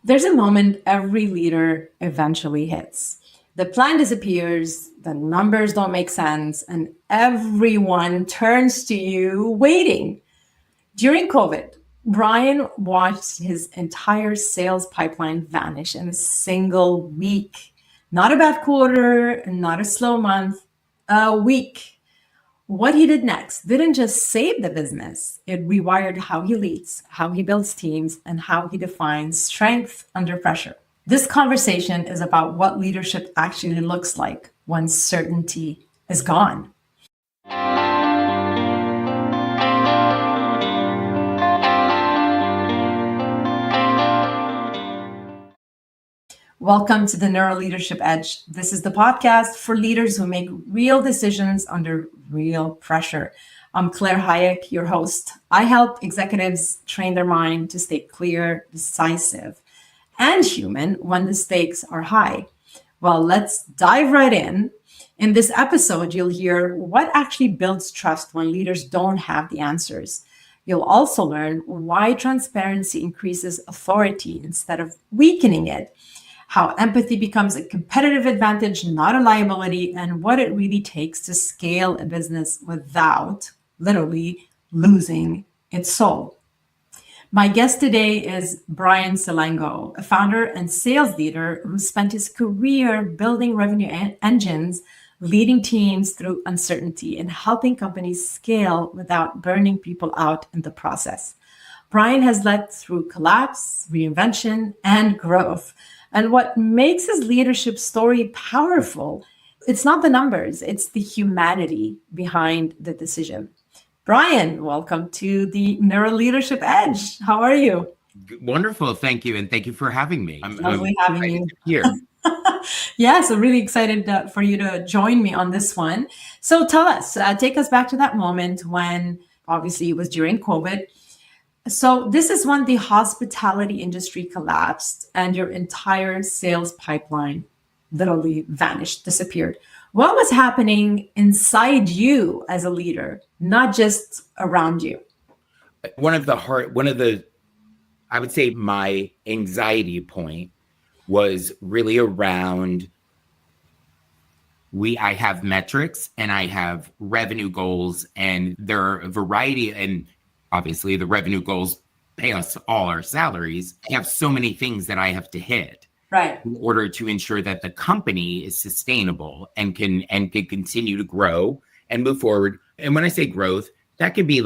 There's a moment every leader eventually hits. The plan disappears, the numbers don't make sense, and everyone turns to you waiting. During COVID, Brian watched his entire sales pipeline vanish in a single week. Not a bad quarter, not a slow month, a week. What he did next didn't just save the business, it rewired how he leads, how he builds teams, and how he defines strength under pressure. This conversation is about what leadership actually looks like when certainty is gone. Welcome to the Neuro Leadership Edge. This is the podcast for leaders who make real decisions under real pressure. I'm Claire Hayek, your host. I help executives train their mind to stay clear, decisive, and human when the stakes are high. Well, let's dive right in. In this episode, you'll hear what actually builds trust when leaders don't have the answers. You'll also learn why transparency increases authority instead of weakening it, how empathy becomes a competitive advantage, not a liability, and what it really takes to scale a business without literally losing its soul. My guest today is Brian Silengo, a founder and sales leader who spent his career building revenue engines, leading teams through uncertainty, and helping companies scale without burning people out in the process. Brian has led through collapse, reinvention, and growth. And what makes his leadership story powerful, it's not the numbers, it's the humanity behind the decision. Brian, welcome to the Neuro Leadership Edge. How are you? Wonderful. Thank you. And thank you for having me. I'm Lovely having you here. Yeah, so really excited for you to join me on this one. So tell us, take us back to that moment when obviously it was during COVID. So this is when the hospitality industry collapsed and your entire sales pipeline literally vanished, disappeared. What was happening inside you as a leader, not just around you? I would say my anxiety point was really around I have metrics and I have revenue goals, and there are a variety, and obviously the revenue goals pay us all our salaries. I have so many things that I have to hit, right, in order to ensure that the company is sustainable and can continue to grow and move forward. And when I say growth, that could be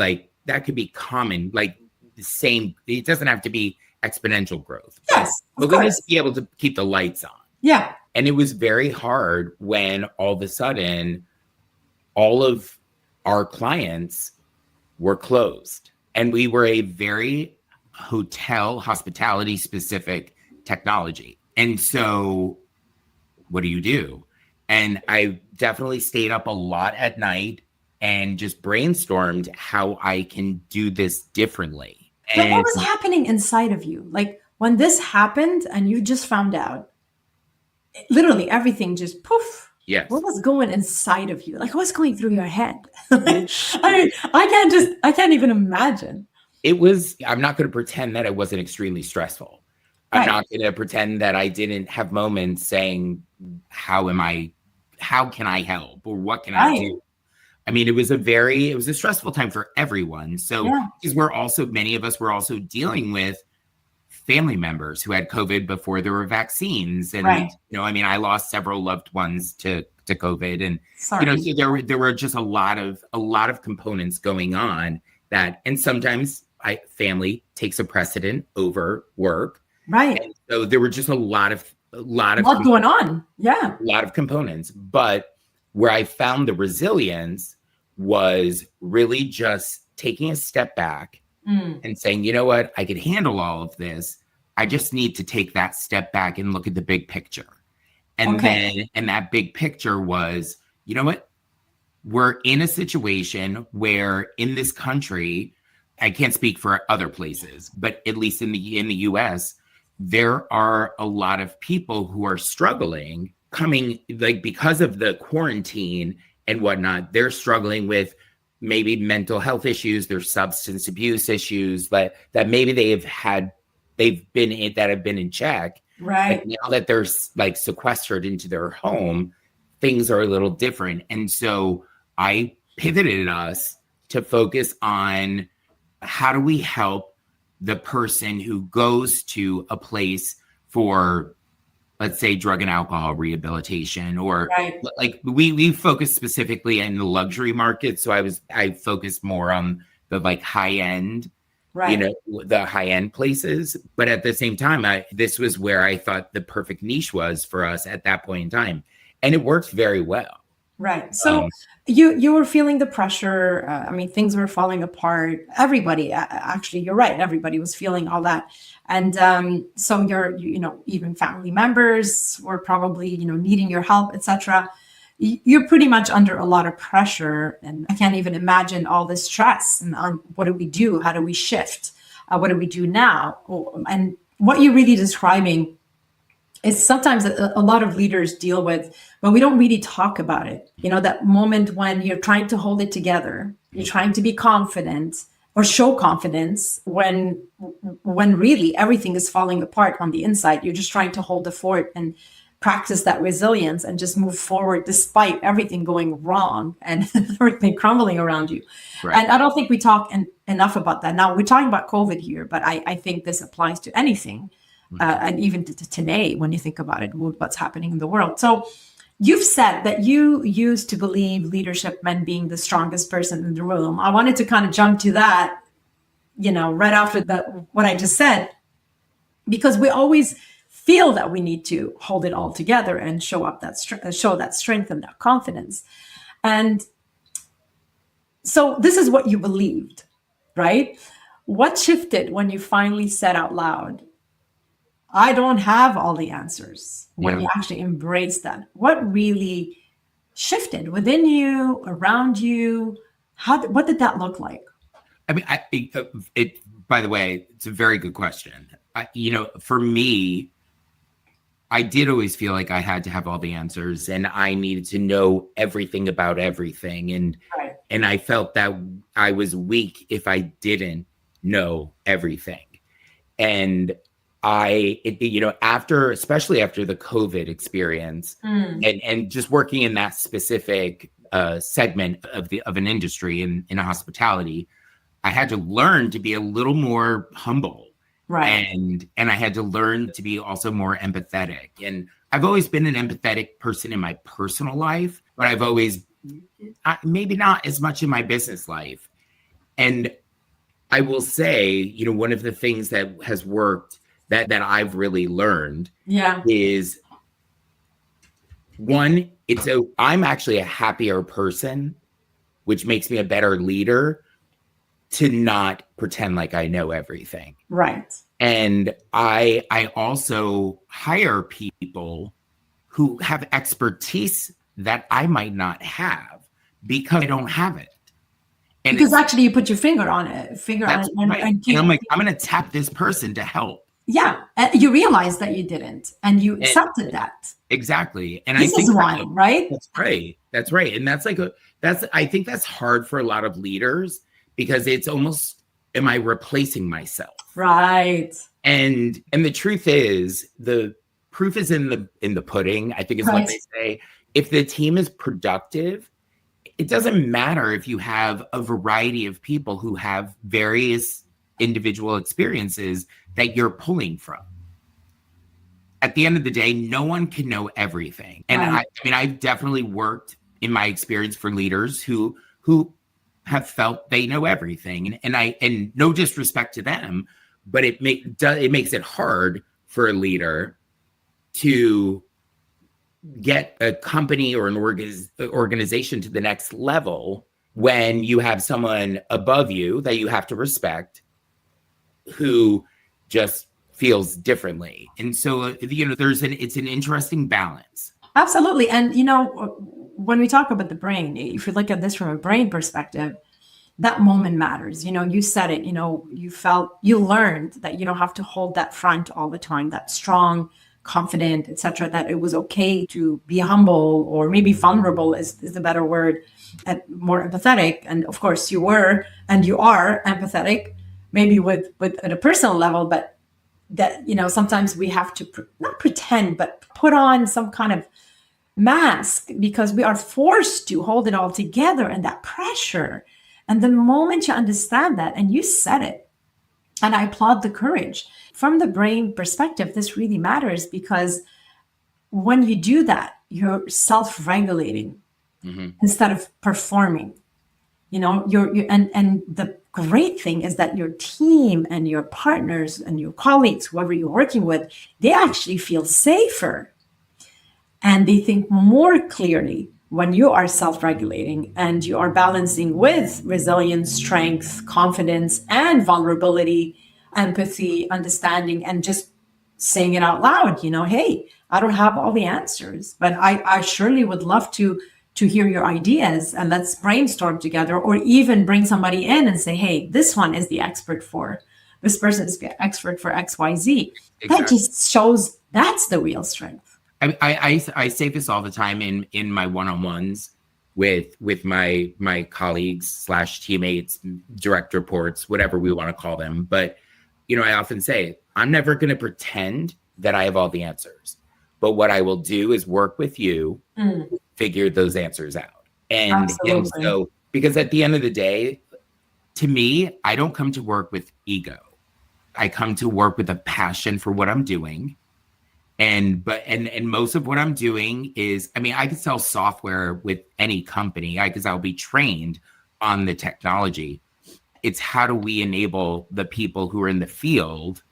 common, like the same. It doesn't have to be exponential growth. Yes, but we need to be able to keep the lights on. Yeah. And it was very hard when all of a sudden all of our clients were closed. And we were a very hospitality specific technology. And so what do you do? And I definitely stayed up a lot at night and just brainstormed how I can do this differently. But what was happening inside of you? Like when this happened and you just found out, literally everything just poof. Yes. What was going inside of you? Like what's going through your head? I can't even imagine. I'm not going to pretend that it wasn't extremely stressful. Right. I'm not going to pretend that I didn't have moments saying, how can I help? Or what can I do? I mean, it was a stressful time for everyone. So, because many of us were also dealing with family members who had COVID before there were vaccines. And, I lost several loved ones to COVID. And, there were just a lot of components going on and sometimes family takes a precedent over work. Right. And so there were just a lot of going on. Yeah. A lot of components. But where I found the resilience was really just taking a step back and saying, you know what, I could handle all of this. I just need to take that step back and look at the big picture. And that big picture was, you know what, we're in a situation where in this country, I can't speak for other places, but at least in the US, there are a lot of people who are struggling because of the quarantine and whatnot. They're struggling with maybe mental health issues, there's substance abuse issues that maybe they that have been in check. Right. But now that they're like sequestered into their home, things are a little different. And so I pivoted us to focus on how do we help the person who goes to a place for, let's say, drug and alcohol rehabilitation, or Right. like we focus specifically in the luxury market. So I focused more on the like high end, Right. the high end places. But at the same time, this was where I thought the perfect niche was for us at that point in time. And it worked very well. Right. So you were feeling the pressure. I mean, things were falling apart. Everybody, actually, you're right. Everybody was feeling all that, and so even family members were probably needing your help, etc. You're pretty much under a lot of pressure, and I can't even imagine all this stress. And what do we do? How do we shift? What do we do now? And what you're really describing is sometimes a lot of leaders deal with, but we don't really talk about it. That moment when you're trying to hold it together, you're trying to be confident or show confidence when really everything is falling apart on the inside. You're just trying to hold the fort and practice that resilience and just move forward despite everything going wrong and everything crumbling around you. Right. And I don't think we talk enough about that. Now, we're talking about COVID here, but I think this applies to anything. And even to today, when you think about it, what's happening in the world. So you've said that you used to believe leadership meant being the strongest person in the room. I wanted to kind of jump to that, right after what I just said, because we always feel that we need to hold it all together and show that strength and that confidence. And so this is what you believed, right? What shifted when you finally said out loud, I don't have all the answers, when you actually embrace that? What really shifted within you, around you? What did that look like? I mean, by the way, it's a very good question. For me, I did always feel like I had to have all the answers and I needed to know everything about everything. And I felt that I was weak if I didn't know everything. And especially after the COVID experience and just working in that specific segment of an industry in hospitality, I had to learn to be a little more humble. Right. And I had to learn to be also more empathetic. And I've always been an empathetic person in my personal life, but I've always, maybe not as much in my business life. And I will say, one of the things that has worked that I've really learned is one, I'm actually a happier person, which makes me a better leader, to not pretend like I know everything. Right. And I also hire people who have expertise that I might not have because I don't have it. And because actually you put your finger on it. And I'm like, I'm going to tap this person to help. Yeah. You realized that you didn't, and you accepted that. Exactly. And this is why, right? That's right. That's right. And I think that's hard for a lot of leaders because it's almost, am I replacing myself? Right. And the truth is, the proof is in the pudding, I think is what they say. If the team is productive, it doesn't matter if you have a variety of people who have various individual experiences that you're pulling from. At the end of the day, no one can know everything. And I mean, I've definitely worked in my experience for leaders who have felt they know everything. And no disrespect to them, but it makes it hard for a leader to get a company or an organization to the next level when you have someone above you that you have to respect who just feels differently. And so, it's an interesting balance. Absolutely. And, when we talk about the brain, if you look at this from a brain perspective, that moment matters. You said it, you learned that you don't have to hold that front all the time, that strong, confident, etc., that it was okay to be humble, or maybe vulnerable is the better word, and more empathetic. And of course you were, and you are empathetic, maybe with at a personal level, but that, sometimes we have to not pretend, but put on some kind of mask because we are forced to hold it all together, and that pressure. And the moment you understand that, and you said it, and I applaud the courage from the brain perspective, this really matters because when you do that, you're self-regulating instead of performing. And the great thing is that your team and your partners and your colleagues, whoever you're working with, they actually feel safer and they think more clearly when you are self-regulating and you are balancing with resilience, strength, confidence, and vulnerability, empathy, understanding, and just saying it out loud, hey, I don't have all the answers, but I surely would love to hear your ideas, and let's brainstorm together, or even bring somebody in and say, hey, this one is the expert for, this person is the expert for XYZ. Exactly. That just shows that's the real strength. I say this all the time in my one-on-ones with my colleagues / teammates, direct reports, whatever we want to call them. But, I often say, I'm never going to pretend that I have all the answers. But what I will do is work with you, figure those answers out. And so, because at the end of the day, to me, I don't come to work with ego. I come to work with a passion for what I'm doing. And most of what I'm doing is, I could sell software with any company because I'll be trained on the technology. It's how do we enable the people who are in the field?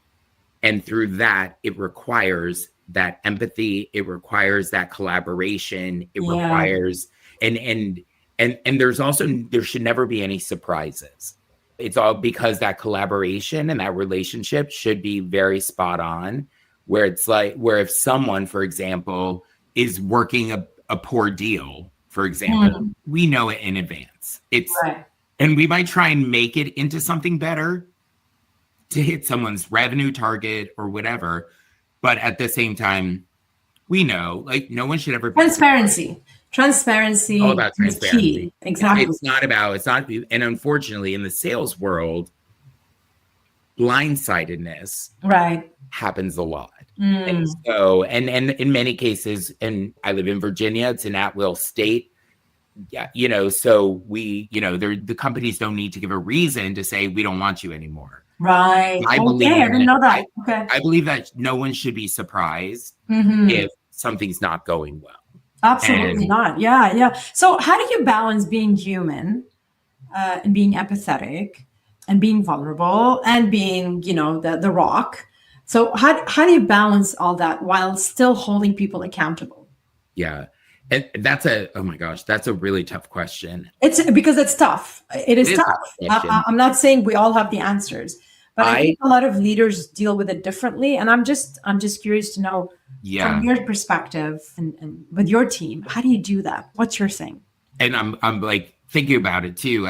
And through that, it requires that empathy. It requires that collaboration. It requires, and there should never be any surprises. It's all because that collaboration and that relationship should be very spot on. Where it's like, where if someone, for example, is working a poor deal, for example, we know it in advance. And we might try and make it into something better to hit someone's revenue target or whatever. But at the same time, we know, no one should ever be transparency. All about transparency. Key. Exactly. It's not, and unfortunately in the sales world, blindsidedness happens a lot. And so, and in many cases, and I live in Virginia, it's an at-will state. So the companies don't need to give a reason to say, we don't want you anymore. Right. I didn't know that. I believe that no one should be surprised if something's not going well. Absolutely not. Yeah. So how do you balance being human and being empathetic and being vulnerable and being, the rock? So how do you balance all that while still holding people accountable? Yeah. And that's that's a really tough question. It's because it's tough. It is tough. I'm not saying we all have the answers, but I think a lot of leaders deal with it differently. And I'm just curious to know from your perspective and with your team, how do you do that? What's your thing? And I'm thinking about it too,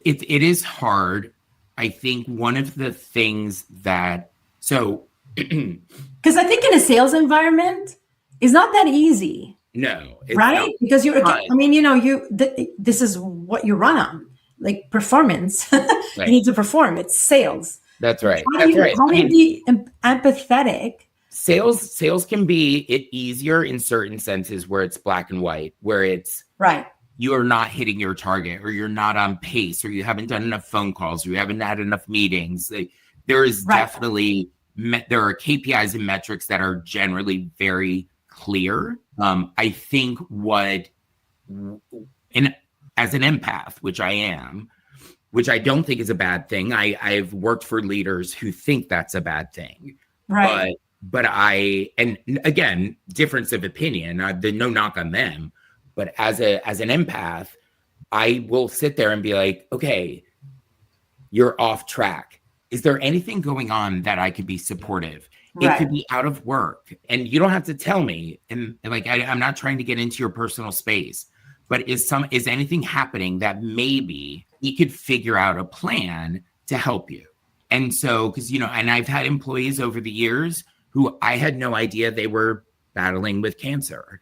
it is hard. I think one of the things that, because I think in a sales environment, it's not that easy. No. Right? Because this is what you run on, like performance. Right. You need to perform. It's sales. That's right. How do you be empathetic? Sales can be easier in certain senses where it's black and white, where it's you are not hitting your target, or you're not on pace, or you haven't done enough phone calls, or you haven't had enough meetings. There is definitely, there are KPIs and metrics that are generally very clear. I think as an empath, which I am, which I don't think is a bad thing. I've worked for leaders who think that's a bad thing. Right. But and again, difference of opinion, no knock on them. But as an empath, I will sit there and be like, okay, you're off track. Is there anything going on that I could be supportive? Right. It could be out of work. And you don't have to tell me. And I'm not trying to get into your personal space. But is anything happening that maybe we could figure out a plan to help you? And so, because, and I've had employees over the years who I had no idea they were battling with cancer.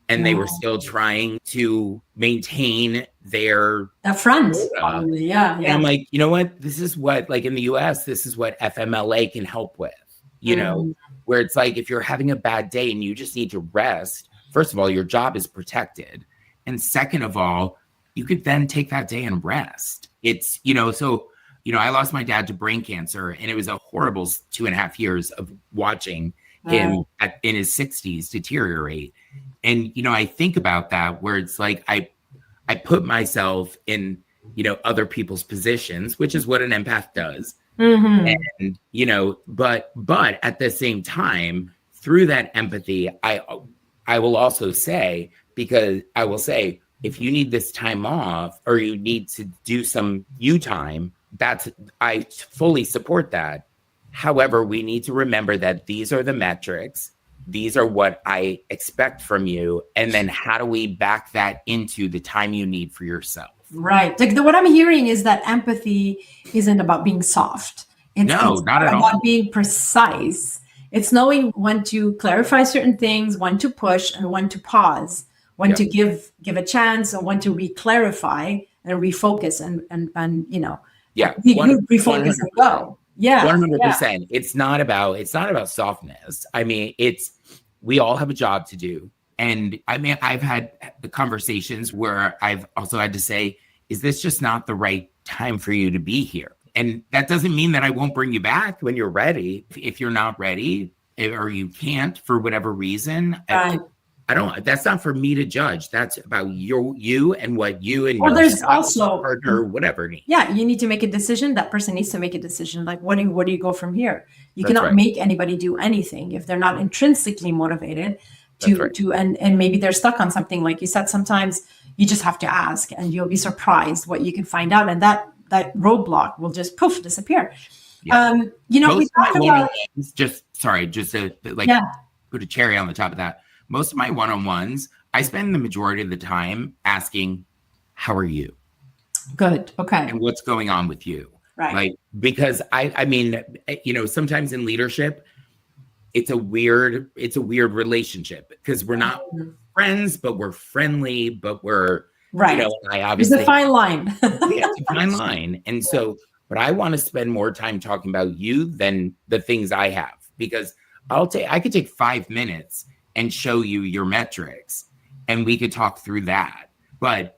and they were still trying to maintain their the front. Probably. Yeah. And I'm like, you know what? This is what, like in the US, this is what FMLA can help with, you know, where it's like, if you're having a bad day and you just need to rest, first of all, your job is protected. And second of all, you could then take that day and rest. It's, you know, so, you know, I lost my dad to brain cancer, and it was a horrible 2.5 years of watching him in his 60s deteriorate. And, you know, I think about that where it's like, I put myself in, you know, other people's positions, which is what an empath does. And, you know, but at the same time, through that empathy, I will also say, because I will say, if you need this time off or you need to do some you time, I fully support that. However, we need to remember that these are the metrics. These are what I expect from you. And then how do we back that into the time you need for yourself? Right. Like what I'm hearing is that empathy isn't about being soft. It's not at all. About being precise. It's knowing when to clarify certain things, when to push, and when to pause, when to give a chance, or when to re-clarify and refocus and you know, refocus and go. Yeah. 100%. Yeah. It's not about softness. I mean, we all have a job to do. And I mean, I've had the conversations where I've also had to say, is this just not the right time for you to be here? And that doesn't mean that I won't bring you back when you're ready. If you're not ready or you can't for whatever reason, that's not for me to judge. That's about you and what you and your there's also partner, whatever need. Yeah, you need to make a decision. That person needs to make a decision. Like, where do you go from here? You cannot make anybody do anything if they're not intrinsically motivated to and maybe they're stuck on something. Like you said, sometimes you just have to ask, and you'll be surprised what you can find out, and that roadblock will just disappear. Yeah. You know, we talked about put a cherry on the top of that. Most of my one-on-ones, I spend the majority of the time asking, how are you? Good. Okay. And what's going on with you? Right. Like, because I mean, you know, sometimes in leadership, it's a weird relationship because we're not friends, but we're friendly, but we're, you know, I obviously. It's a fine line. It's a fine line. And so, but I want to spend more time talking about you than the things I have, because I could take 5 minutes and show you your metrics, and we could talk through that. And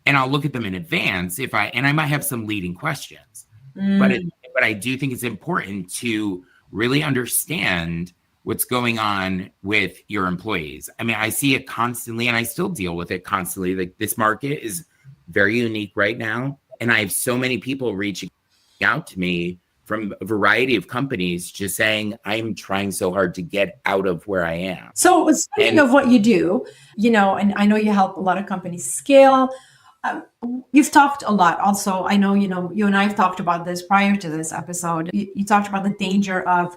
I'll look at them in advance and I might have some leading questions, but I do think it's important to really understand what's going on with your employees. I mean, I see it constantly, and I still deal with it constantly. Like, this market is very unique right now, and I have so many people reaching out to me from a variety of companies just saying, I'm trying so hard to get out of where I am. So speaking of what you do, you know, and I know you help a lot of companies scale. You've talked a lot. Also, I know, you know, you and I have talked about this prior to this episode. You talked about the danger of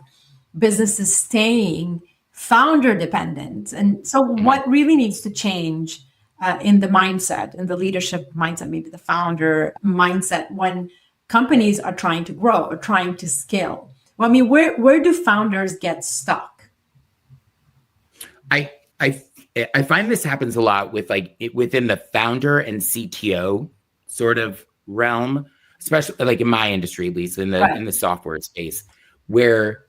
businesses staying founder dependent. And so what really needs to change in the mindset, in the leadership mindset, maybe the founder mindset, when companies are trying to grow or trying to scale? Well, I mean, where do founders get stuck? I find this happens a lot with within the founder and CTO sort of realm, especially like in my industry, at least in the software space, where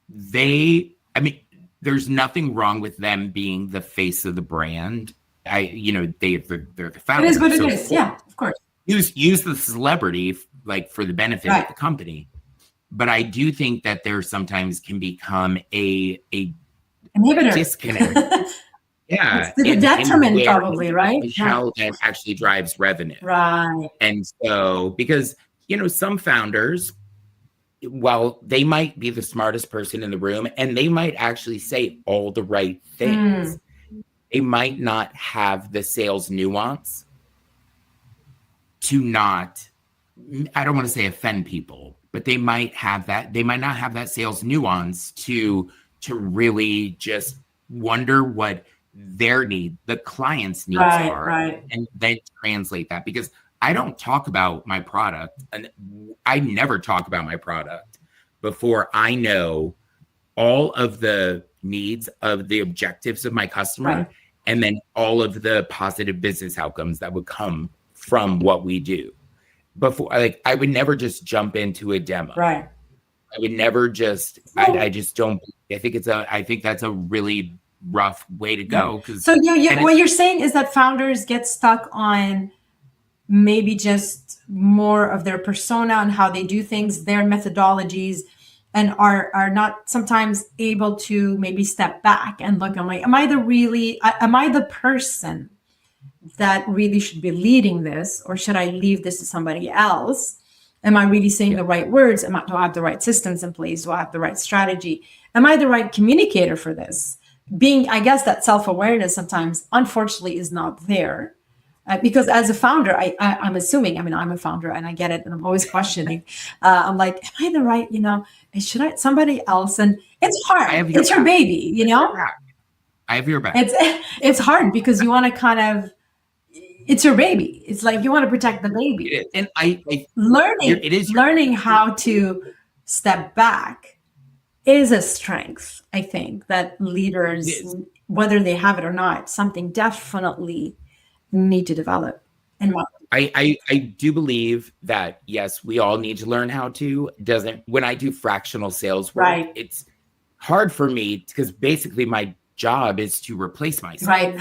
there's nothing wrong with them being the face of the brand. They're the founder. It is what it is. Yeah, of course. Use the celebrity like for the benefit of the company, but I do think that there sometimes can become a inhibitor disconnect. Yeah, it's the detriment, probably, right? How that actually drives revenue, right? And so, because some founders, while they might be the smartest person in the room, and they might actually say all the right things, they might not have the sales nuance to not, I don't want to say offend people, but they might not have that sales nuance to really just wonder what their need, the client's needs are, and then translate that. Because I don't talk about my product, and I never talk about my product before I know all of the needs of the objectives of my customer, Right. and then all of the positive business outcomes that would come from what we do. Before, like, I would never just jump into a demo. Right. I would never just, I just don't, I think that's a really rough way to go. So what you're saying is that founders get stuck on maybe just more of their persona and how they do things, their methodologies, and are not sometimes able to maybe step back and look. I'm like, am I the person that really should be leading this, or should I leave this to somebody else? Am I really saying the right words? Do I have the right systems in place? Do I have the right strategy? Am I the right communicator for this? I guess that self-awareness sometimes, unfortunately, is not there. Because as a founder, I'm assuming, I'm a founder and I get it. And I'm always questioning. I'm like, am I the right, should I, somebody else? And it's hard. It's your baby, I have your back. It's hard because you want to it's your baby. It's like you want to protect the baby. And learning how to step back is a strength, I think, that leaders, whether they have it or not, something definitely need to develop. And I do believe that, yes, we all need to learn how to. When I do fractional sales work, right, it's hard for me because basically my job is to replace myself. Right.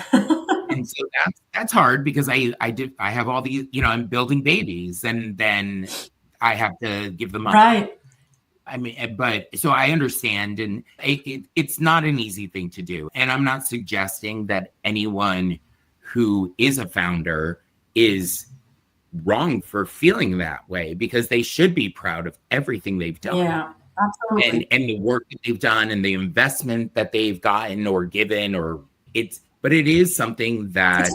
And so that's hard because I have all these, I'm building babies and then I have to give them up. Right. But so I understand, and it's not an easy thing to do. And I'm not suggesting that anyone who is a founder is wrong for feeling that way, because they should be proud of everything they've done. Yeah, absolutely. And the work that they've done and the investment that they've gotten or given, but it is something that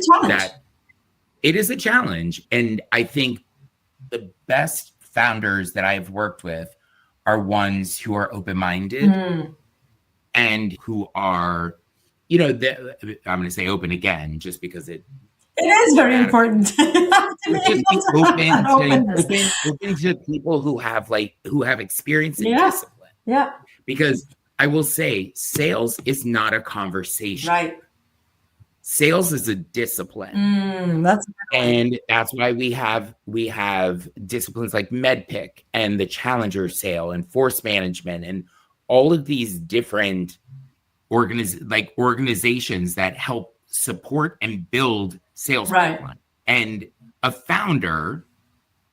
it is a challenge. And I think the best founders that I've worked with are ones who are open-minded and who are, I'm going to say open again, just because it is very important. open to people who have experience and discipline. Yeah. Because I will say, sales is not a conversation. Right. Sales is a discipline. And that's why we have disciplines like MedPick and the Challenger sale and force management and all of these different organizations that help support and build sales pipeline. And a founder,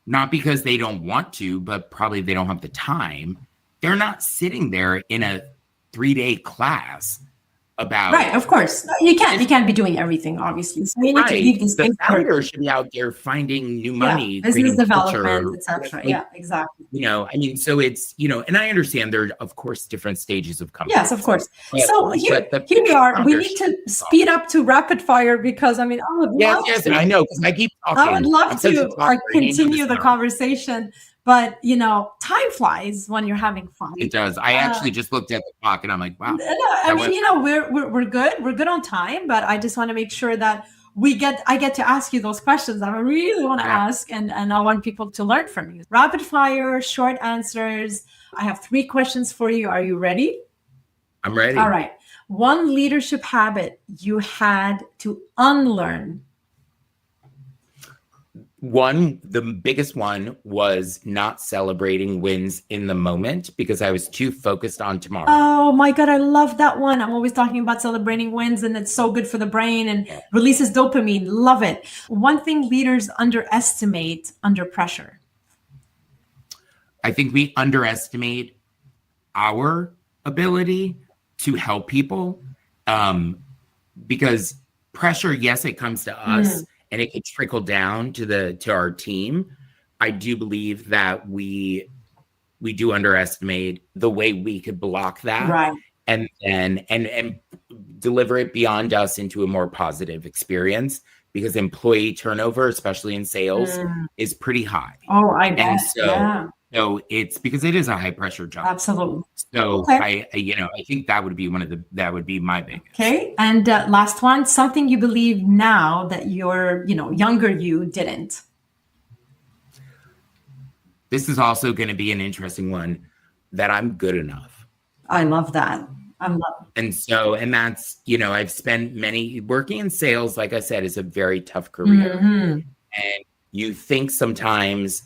not because they don't want to, but probably they don't have the time, they're not sitting there in a 3-day class about of course you can't be doing everything, obviously, so you need to leave these things. The founder should be out there finding new money, business development, etc. Exactly. So it's and I understand there are, of course, different stages of companies. Yes, of course. So here we are. We need to speed up to rapid fire because I would love to. I know, because I keep talking. I would love to continue the conversation. But, time flies when you're having fun. It does. I actually just looked at the clock and I'm like, wow. We're good. We're good on time, but I just want to make sure that I get to ask you those questions that I really want to ask. And I want people to learn from you. Rapid fire, short answers. I have 3 questions for you. Are you ready? I'm ready. All right. One leadership habit you had to unlearn. The biggest one was not celebrating wins in the moment because I was too focused on tomorrow. Oh my God, I love that one. I'm always talking about celebrating wins and it's so good for the brain and releases dopamine. Love it. One thing leaders underestimate under pressure. I think we underestimate our ability to help people because pressure, yes, it comes to us. And it could trickle down to our team. I do believe that we do underestimate the way we could block that, and deliver it beyond us into a more positive experience. Because employee turnover, especially in sales, is pretty high. Oh, I bet. And so it's because it is a high pressure job. Absolutely. So I think that would be my biggest. Okay. And last one, something you believe now that your, younger you didn't. This is also going to be an interesting one, that I'm good enough. I love that. I'm not. And that's, I've spent many working in sales, like I said, is a very tough career. And you think sometimes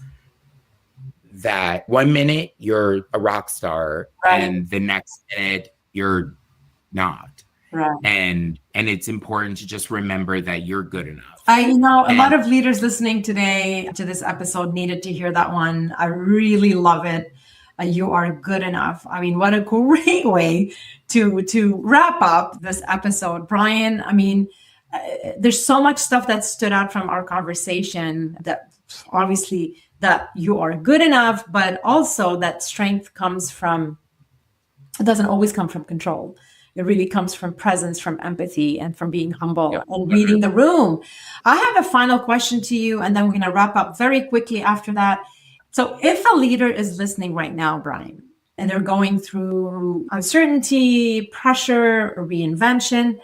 that 1 minute you're a rock star, Right. and the next minute you're not. Right. And it's important to just remember that you're good enough. A lot of leaders listening today to this episode needed to hear that one. I really love it. You are good enough. I mean, what a great way to wrap up this episode, Brian. I mean, there's so much stuff that stood out from our conversation, that obviously that you are good enough, but also that strength comes from, it doesn't always come from control. It really comes from presence, from empathy, and from being humble and reading the room. I have a final question to you, and then we're going to wrap up very quickly after that. So if a leader is listening right now, Brian, and they're going through uncertainty, pressure, or reinvention,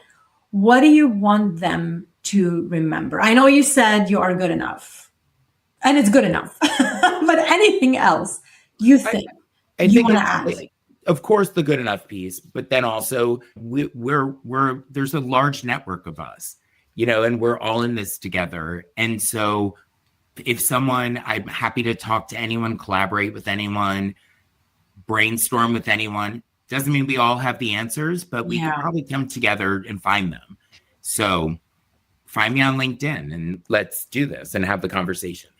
what do you want them to remember? I know you said you are good enough, and it's good enough, but anything else you think you want to add? Of course, the good enough piece, but then also we're there's a large network of us, and we're all in this together. And so if I'm happy to talk to anyone, collaborate with anyone, brainstorm with anyone. Doesn't mean we all have the answers, but we can probably come together and find them. So find me on LinkedIn and let's do this and have the conversation.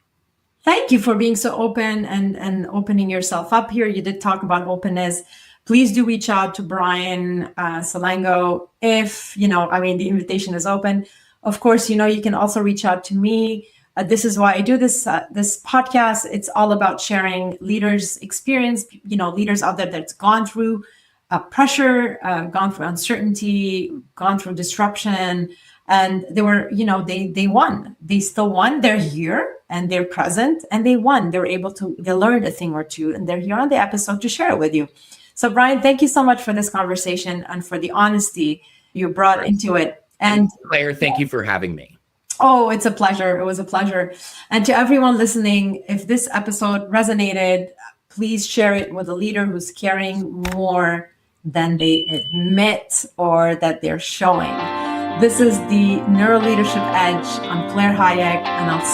Thank you for being so open and opening yourself up here. You did talk about openness. Please do reach out to Brian Silengo if, the invitation is open. Of course, you can also reach out to me. This is why I do this podcast. It's all about sharing leaders' experience, leaders out there that's gone through pressure, gone through uncertainty, gone through disruption. And they were, they won. They still won. They're here and they're present and they won. They learned a thing or two, and they're here on the episode to share it with you. So Brian, thank you so much for this conversation and for the honesty you brought into it. And Claire, thank you for having me. Oh, it's a pleasure. It was a pleasure. And to everyone listening, if this episode resonated, please share it with a leader who's caring more than they admit or that they're showing. This is the Neuro Leadership Edge. I'm Claire Hayek, and I'll see